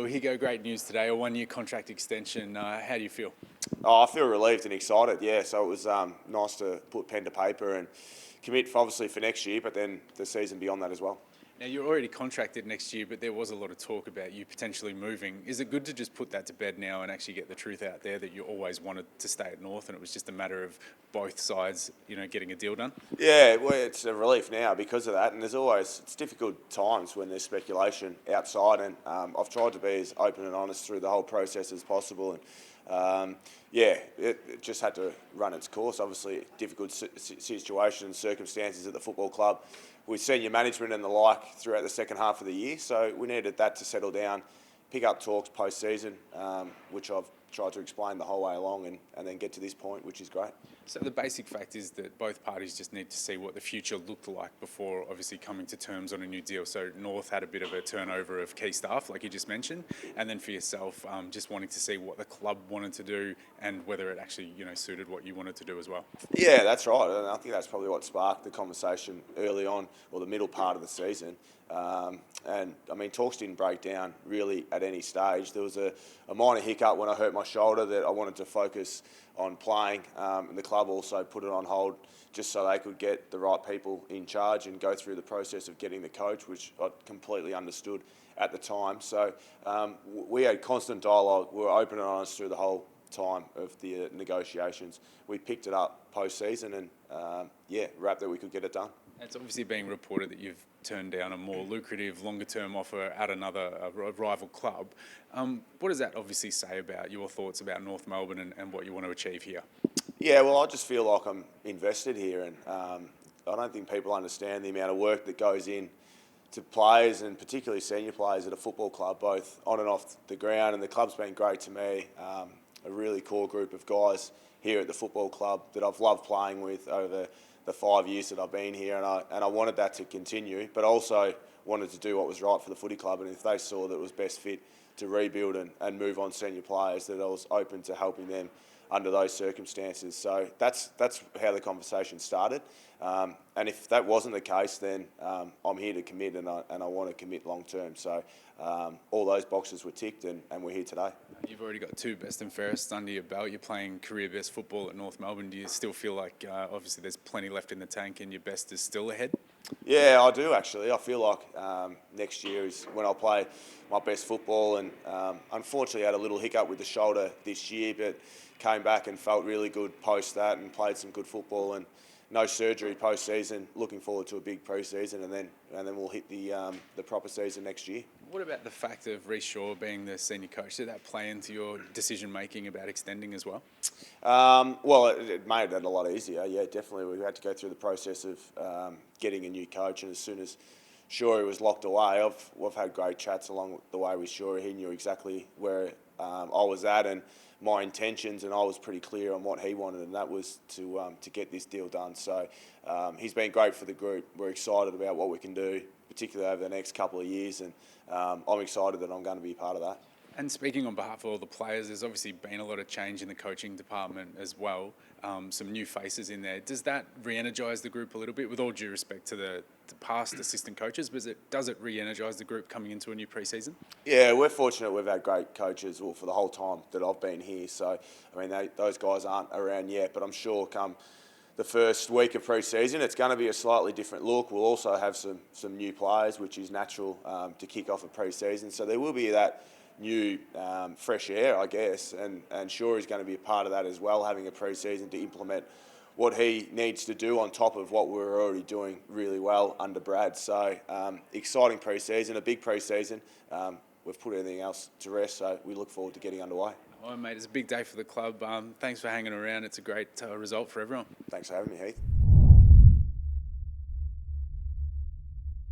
Well, here you go, great news today, a one-year contract extension. How do you feel? Oh, I feel relieved and excited, yeah. So it was nice to put pen to paper and commit obviously for next year, but then the season beyond that as well. Now, you're already contracted next year, but there was a lot of talk about you potentially moving. Is it good to just put that to bed now and actually get the truth out there that you always wanted to stay at North and it was just a matter of both sides, getting a deal done? Yeah, well, it's a relief now because of that, and it's difficult times when there's speculation outside, and I've tried to be as open and honest through the whole process as possible, and it just had to run its course. Obviously, difficult situations, circumstances at the football club with senior management and the like throughout the second half of the year, so we needed that to settle down, pick up talks post-season, which I've tried to explain the whole way along and then get to this point, which is great. So the basic fact is that both parties just need to see what the future looked like before obviously coming to terms on a new deal. So North had a bit of a turnover of key staff, like you just mentioned, and then for yourself, just wanting to see what the club wanted to do and whether it actually, suited what you wanted to do as well. Yeah, that's right. And I think that's probably what sparked the conversation early on, or the middle part of the season. And I mean, talks didn't break down really at any stage. There was a minor hiccup when I hurt my shoulder that I wanted to focus on playing, and the club also put it on hold just so they could get the right people in charge and go through the process of getting the coach, which I completely understood at the time. So we had constant dialogue. We were open and honest through the whole time of the negotiations. We picked it up post-season and, wrapped that we could get it done. It's obviously being reported that you've turned down a more lucrative, longer-term offer at another rival club. What does that obviously say about your thoughts about North Melbourne and what you want to achieve here? Yeah, well, I just feel like I'm invested here, and I don't think people understand the amount of work that goes in to players, and particularly senior players at a football club, both on and off the ground. And the club's been great to me, a really core group of guys here at the football club that I've loved playing with over the 5 years that I've been here, and I wanted that to continue, but also wanted to do what was right for the footy club. And if they saw that it was best fit to rebuild and move on senior players, that I was open to helping them under those circumstances. So that's how the conversation started. And if that wasn't the case, then I'm here to commit, and I want to commit long term. So all those boxes were ticked, and we're here today. You've already got two best and fairest under your belt. You're playing career best football at North Melbourne. Do you still feel like obviously there's plenty left in the tank and your best is still ahead? Yeah, I do actually. I feel like next year is when I'll play my best football, and unfortunately had a little hiccup with the shoulder this year, but came back and felt really good post that and played some good football, and no surgery post-season. Looking forward to a big pre-season, and then we'll hit the proper season next year. What about the fact of Rhys Shaw being the senior coach? Did that play into your decision-making about extending as well? Well, it made it a lot easier. Yeah, definitely. We had to go through the process of getting a new coach, and as soon as Shaw was locked away, we've had great chats along the way with Shaw. He knew exactly where I was at and my intentions, and I was pretty clear on what he wanted, and that was to get this deal done. So he's been great for the group. We're excited about what we can do, particularly over the next couple of years, and I'm excited that I'm going to be a part of that. And speaking on behalf of all the players, there's obviously been a lot of change in the coaching department as well, some new faces in there. Does that re-energise the group a little bit, with all due respect to the past assistant coaches? Does it re-energise the group coming into a new pre-season? Yeah, we're fortunate we've had great coaches for the whole time that I've been here. So, I mean, those guys aren't around yet, but I'm sure come the first week of pre-season, it's going to be a slightly different look. We'll also have some new players, which is natural to kick off a pre-season. So there will be that new fresh air, I guess, and Shaw is going to be a part of that as well, having a pre-season to implement what he needs to do on top of what we're already doing really well under Brad. So exciting pre-season, a big pre-season. We've put everything else to rest, so we look forward to getting underway. Oh, mate, it's a big day for the club. Thanks for hanging around. It's a great result for everyone. Thanks for having me, Heath.